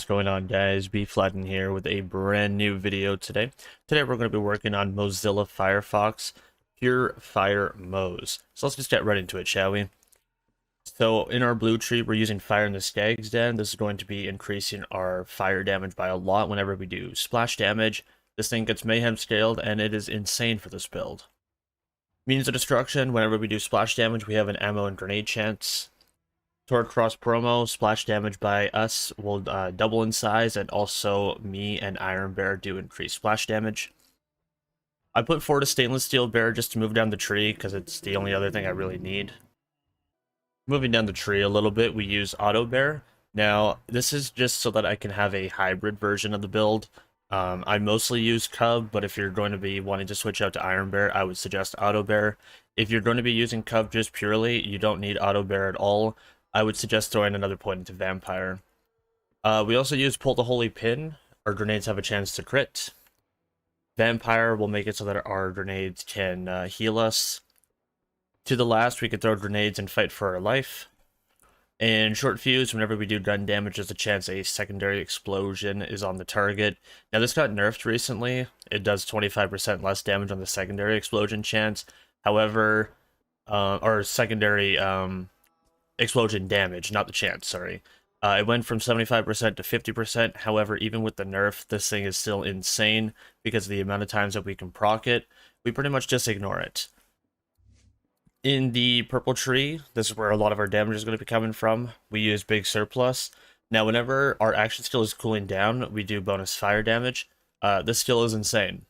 going on, guys? Bflattened here with a brand new video today. Today we're going to be working on Mozilla Firefox Pure Fire Moze. So let's just get right into it, shall we? So in our blue tree, we're using Fire in the Stag's Den. This is going to be increasing our fire damage by a lot whenever we do splash damage. This thing gets mayhem scaled, and it is insane for this build. Means of destruction, whenever we do splash damage, we have an ammo and grenade chance. Sword Cross promo, splash damage by us will double in size, and also me and Iron Bear do increase splash damage. I put forward a stainless steel bear just to move down the tree, because it's the only other thing I really need. Moving down the tree a little bit, we use Auto Bear. Now, this is just so that I can have a hybrid version of the build. I mostly use Cub, but if you're going to be wanting to switch out to Iron Bear, I would suggest Auto Bear. If you're going to be using Cub just purely, you don't need Auto Bear at all. I would suggest throwing another point into Vampire. We also use Pull the Holy Pin. Our grenades have a chance to crit. Vampire will make it so that our grenades can heal us. To the last, we could throw grenades and fight for our life. And Short Fuse, whenever we do gun damage, there's a chance a secondary explosion is on the target. Now, this got nerfed recently. It does 25% less damage on the secondary explosion chance. However, or secondary explosion damage, not the chance, sorry. It went from 75% to 50%. However, even with the nerf, this thing is still insane because of the amount of times that we can proc it. We pretty much just ignore it. In the purple tree, this is where a lot of our damage is going to be coming from. We use Big Surplus. Now, whenever our action skill is cooling down, we do bonus fire damage. This skill is insane.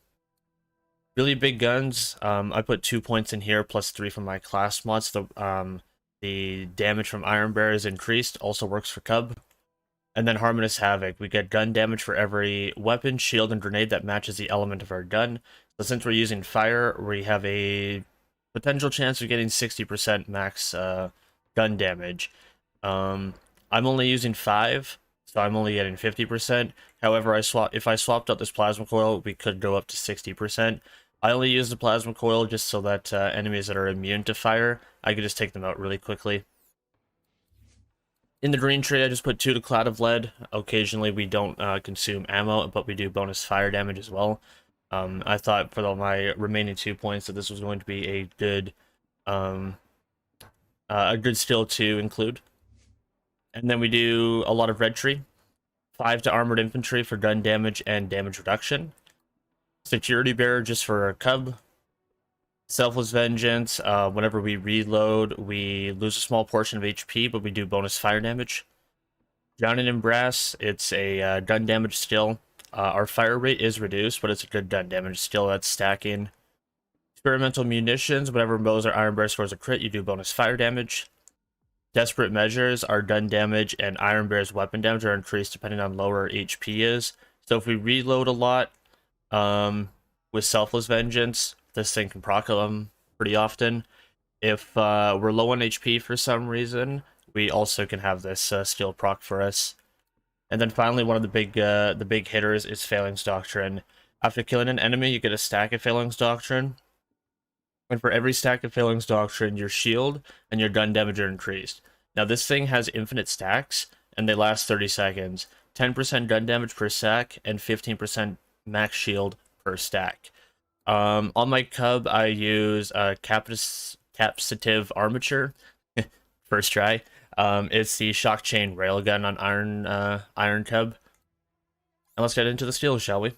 Really big guns, I put 2 points in here, plus 3 from my class mods. The damage from Iron Bear is increased, also works for Cub. And then Harmonious Havoc. We get gun damage for every weapon, shield, and grenade that matches the element of our gun. So since we're using fire, we have a potential chance of getting 60% max gun damage. I'm only using 5, so I'm only getting 50%. However, if I swapped out this plasma coil, we could go up to 60%. I only use the plasma coil just so that enemies that are immune to fire, I could just take them out really quickly. In the green tree, I just put 2 to Cloud of Lead. Occasionally, we don't consume ammo, but we do bonus fire damage as well. I thought for my remaining 2 points that this was going to be a good skill to include. And then we do a lot of red tree. 5 to armored infantry for gun damage and damage reduction. Security Bearer just for a Cub. Selfless Vengeance, whenever we reload, we lose a small portion of HP, but we do bonus fire damage. Drowning in Brass, it's a gun damage skill. Our fire rate is reduced, but it's a good gun damage skill that's stacking. Experimental Munitions, whenever Moze or Iron Bear scores a crit, you do bonus fire damage. Desperate Measures, our gun damage and Iron Bear's weapon damage are increased depending on lower HP is. So if we reload a lot, with Selfless Vengeance, this thing can proc them pretty often. If we're low on HP for some reason, we also can have this skill proc for us. And then finally, one of the big hitters is Phalanx Doctrine. After killing an enemy, you get a stack of Phalanx Doctrine. And for every stack of Phalanx Doctrine, your shield and your gun damage are increased. Now, this thing has infinite stacks, and they last 30 seconds. 10% gun damage per stack, and 15% max shield per stack. On my Cub, I use Capacitive Armature. First try. It's the Shock Chain Railgun on Iron Cub. And let's get into the skills, shall we?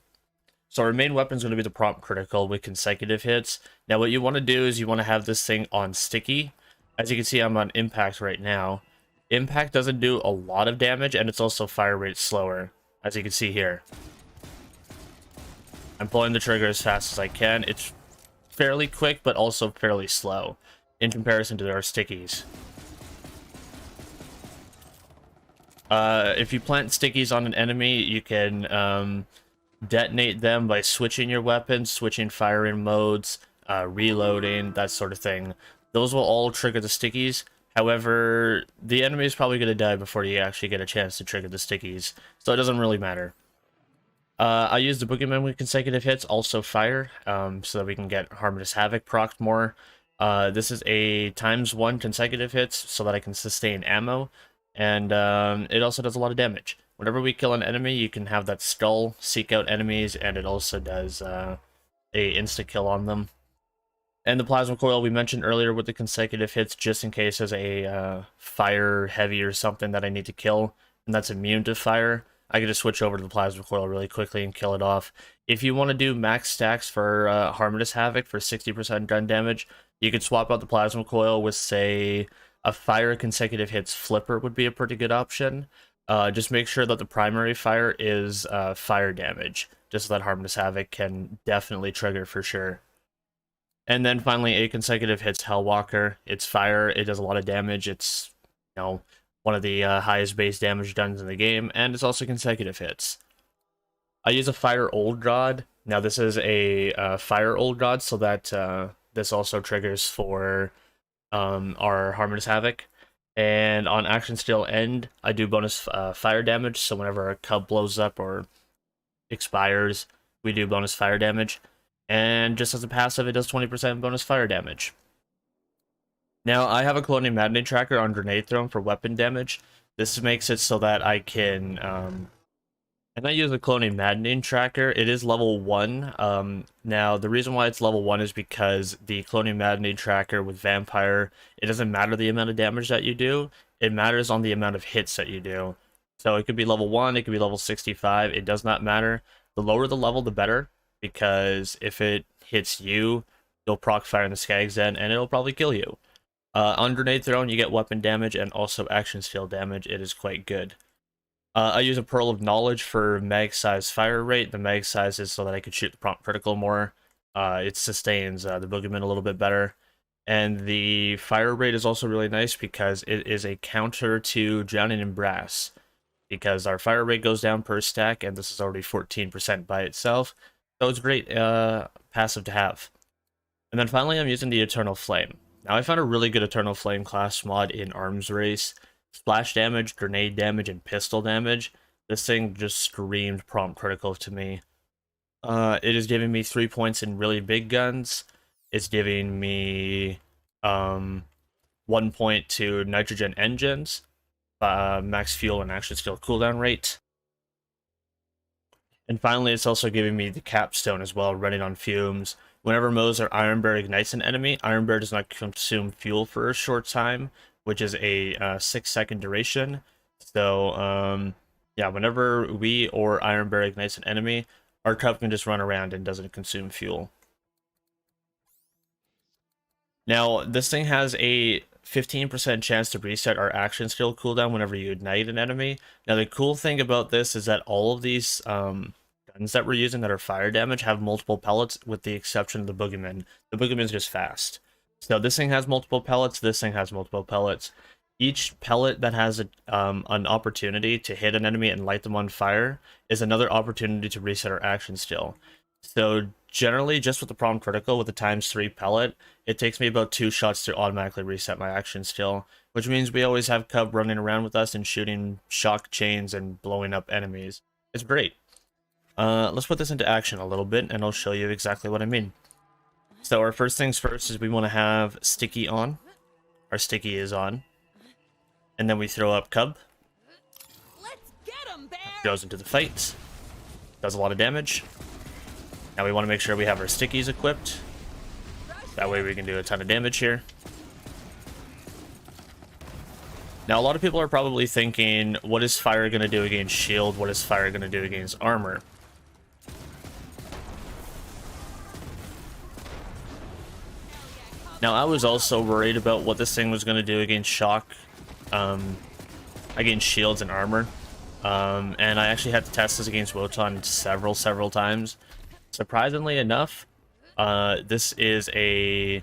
So our main weapon is going to be the Prompt Critical with consecutive hits. Now what you want to do is you want to have this thing on Sticky. As you can see, I'm on Impact right now. Impact doesn't do a lot of damage, and it's also fire rate slower, as you can see here. I'm pulling the trigger as fast as I can. It's fairly quick, but also fairly slow in comparison to our stickies. If you plant stickies on an enemy, you can detonate them by switching your weapons, switching firing modes, reloading, that sort of thing. Those will all trigger the stickies. However, the enemy is probably going to die before you actually get a chance to trigger the stickies, so it doesn't really matter. I use the Boogeyman with consecutive hits, also fire, so that we can get Harmonious Havoc procced more. This is a ×1 consecutive hits, so that I can sustain ammo, and it also does a lot of damage. Whenever we kill an enemy, you can have that skull seek out enemies, and it also does a insta-kill on them. And the plasma coil we mentioned earlier with the consecutive hits, just in case there's a fire heavy or something that I need to kill, and that's immune to fire, I can just switch over to the plasma coil really quickly and kill it off. If you want to do max stacks for Harmonious Havoc for 60% gun damage, you could swap out the plasma coil with, say, a fire consecutive hits flipper would be a pretty good option. Just make sure that the primary fire is fire damage, just so that Harmonious Havoc can definitely trigger for sure. And then finally, a consecutive hits Hellwalker. It's fire, it does a lot of damage, it's, you know, one of the highest base damage guns in the game, and it's also consecutive hits. I use a Fire Old God. Now this is a Fire Old God, so that this also triggers for our Harmonious Havoc. And on Action Steel End, I do bonus fire damage, so whenever a cub blows up or expires, we do bonus fire damage. And just as a passive, it does 20% bonus fire damage. Now, I have a Cloning Maddening Tracker on Grenade Thrown for weapon damage. This makes it so that I can... and I use a Cloning Maddening Tracker. It is level 1. Now, the reason why it's level 1 is because the Cloning Maddening Tracker with Vampire, it doesn't matter the amount of damage that you do. It matters on the amount of hits that you do. So it could be level 1, it could be level 65. It does not matter. The lower the level, the better. Because if it hits you, you'll proc fire in the Skag's Den, and it'll probably kill you. On Grenade Thrown, you get weapon damage and also action steel damage. It is quite good. I use a Pearl of Knowledge for mag size fire rate. The mag size is so that I can shoot the prompt critical more. It sustains the boogeyman a little bit better. And the fire rate is also really nice because it is a counter to Drowning in Brass. Because our fire rate goes down per stack, and this is already 14% by itself. So it's great passive to have. And then finally, I'm using the Eternal Flame. Now, I found a really good Eternal Flame class mod in Arms Race. Splash damage, grenade damage, and pistol damage. This thing just screamed prompt critical to me. It is giving me 3 points in really big guns. It's giving me 1 point to nitrogen engines, max fuel and action skill cooldown rate. And finally, it's also giving me the capstone as well, running on fumes. Whenever Moze or Iron Bear ignites an enemy, Iron Bear does not consume fuel for a short time, which is a 6-second duration. So, yeah, whenever we or Iron Bear ignites an enemy, our cub can just run around and doesn't consume fuel. Now, this thing has a 15% chance to reset our action skill cooldown whenever you ignite an enemy. Now, the cool thing about this is that all of these guns that we're using that are fire damage have multiple pellets, with the exception of the boogeyman. The boogeyman is just fast. So this thing has multiple pellets, this thing has multiple pellets. Each pellet that has an opportunity to hit an enemy and light them on fire is another opportunity to reset our action skill. So generally, just with the prompt critical with the ×3 pellet, it takes me about 2 shots to automatically reset my action skill, which means we always have Cub running around with us and shooting shock chains and blowing up enemies. It's great. Let's put this into action a little bit, and I'll show you exactly what I mean. So our first things first is we want to have Sticky on. Our Sticky is on. And then we throw up Cub. Let's get him, Bear! Goes into the fight. Does a lot of damage. Now we want to make sure we have our Stickies equipped. That way we can do a ton of damage here. Now a lot of people are probably thinking, what is fire going to do against shield? What is fire going to do against armor? Now I was also worried about what this thing was going to do against shock, against shields and armor. And I actually had to test this against Wotan several times. Surprisingly enough, this is a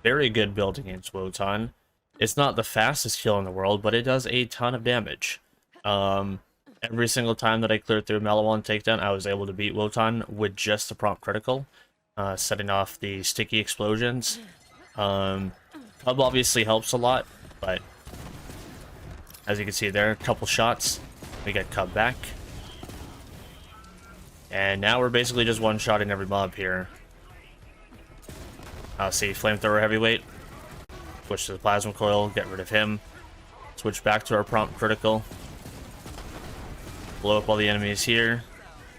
very good build against Wotan. It's not the fastest kill in the world, but it does a ton of damage. Every single time that I cleared through Malawan Takedown, I was able to beat Wotan with just the prompt critical, setting off the sticky explosions. Cub obviously helps a lot, but as you can see there, a couple shots, we get Cub back. And now we're basically just one-shotting every mob here. See, Flamethrower Heavyweight. Switch to the Plasma Coil, get rid of him. Switch back to our prompt critical. blow up all the enemies here.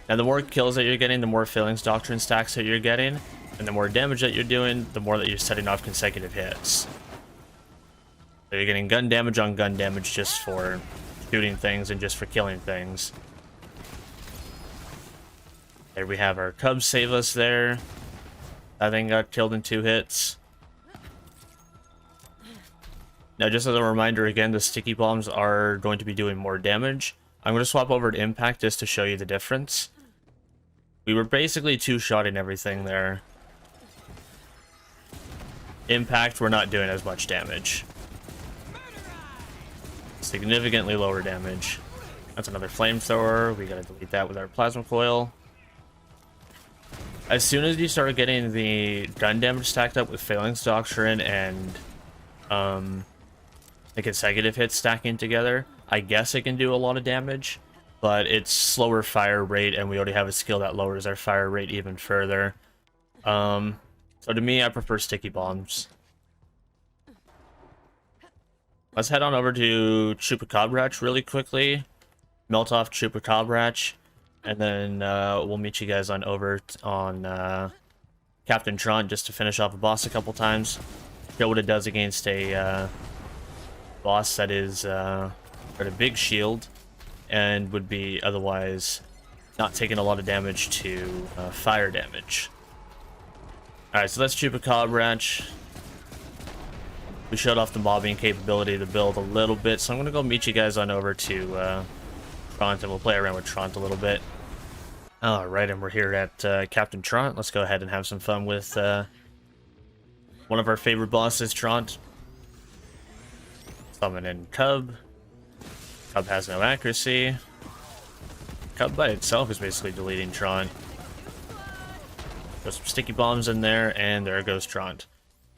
Now, the more kills that you're getting, the more Failings Doctrine stacks that you're getting, and the more damage that you're doing, the more that you're setting off consecutive hits. So you're getting gun damage on gun damage just for shooting things and just for killing things. There we have our Cub save us there. That thing got killed in 2 hits. Now, just as a reminder again, the sticky bombs are going to be doing more damage. I'm going to swap over to Impact just to show you the difference. We were basically two-shotting everything there. Impact, we're not doing as much damage. Significantly lower damage. That's another flamethrower. We gotta delete that with our plasma coil. As soon as you start getting the gun damage stacked up with Failings Doctrine and the consecutive hits stacking together, I guess it can do a lot of damage, but it's slower fire rate, and we already have a skill that lowers our fire rate even further. So to me, I prefer sticky bombs. Let's head on over to Chupacabrach really quickly. Melt off Chupacabrach, and then we'll meet you guys on over on Captain Tron just to finish off a boss a couple times. Show what it does against a boss that is got a big shield and would be otherwise not taking a lot of damage to fire damage. Alright, so that's Chupacabrach. We showed off the mobbing capability of the build a little bit, so I'm going to go meet you guys on over to Tront, and we'll play around with Tront a little bit. Alright, and we're here at Captain Tront. Let's go ahead and have some fun with one of our favorite bosses, Tront. Summon in Cub. Cub has no accuracy. Cub by itself is basically deleting Tront. Throw some sticky bombs in there, and there goes Tront.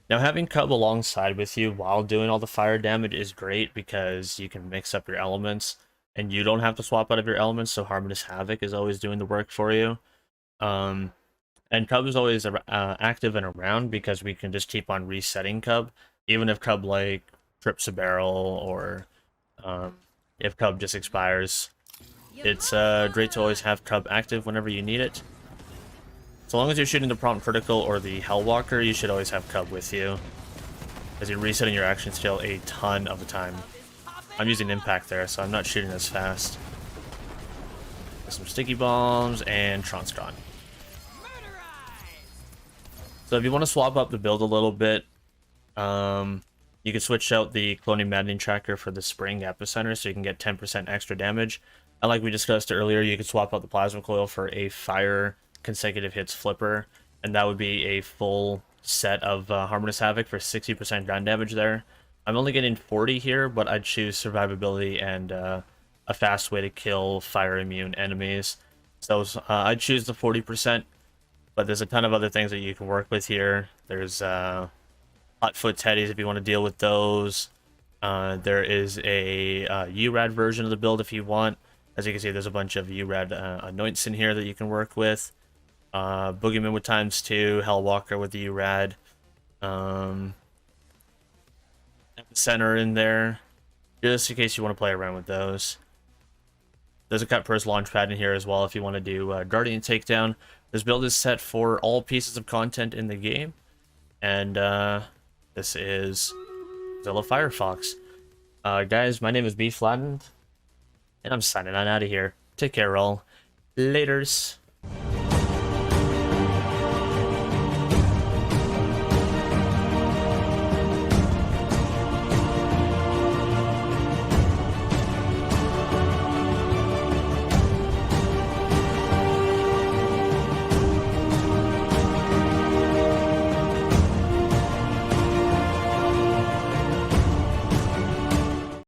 Now, having Cub alongside with you while doing all the fire damage is great because you can mix up your elements, and you don't have to swap out of your elements, so Harmonious Havoc is always doing the work for you. And Cub is always active and around because we can just keep on resetting Cub, even if Cub, like, trips a barrel or if Cub just expires. It's great to always have Cub active whenever you need it. So long as you're shooting the prompt critical or the Hellwalker, you should always have Cub with you, as you're resetting your action skill a ton of the time. I'm using Impact there, so I'm not shooting as fast. There's some sticky bombs, and Tront's gone. So if you want to swap up the build a little bit, you can switch out the Cloning Maddening Tracker for the Spring Epicenter, so you can get 10% extra damage. And like we discussed earlier, you can swap out the Plasma Coil for a Fire consecutive hits flipper, and that would be a full set of Harmonious Havoc for 60% gun damage there. I'm only getting 40 here, but I'd choose survivability and a fast way to kill fire immune enemies. So I'd choose the 40%, but there's a ton of other things that you can work with here. There's Hotfoot Teddies if you want to deal with those. There is a URAD version of the build if you want. As you can see, there's a bunch of URAD anoints in here that you can work with. Boogeyman with ×2, Hellwalker with the URAD. Epicenter in there, just in case you want to play around with those. There's a Cut Purse Launchpad in here as well if you want to do Guardian Takedown. This build is set for all pieces of content in the game. And this is Zilla Firefox. Guys, my name is Bflattened, and I'm signing on out of here. Take care, all. Laters.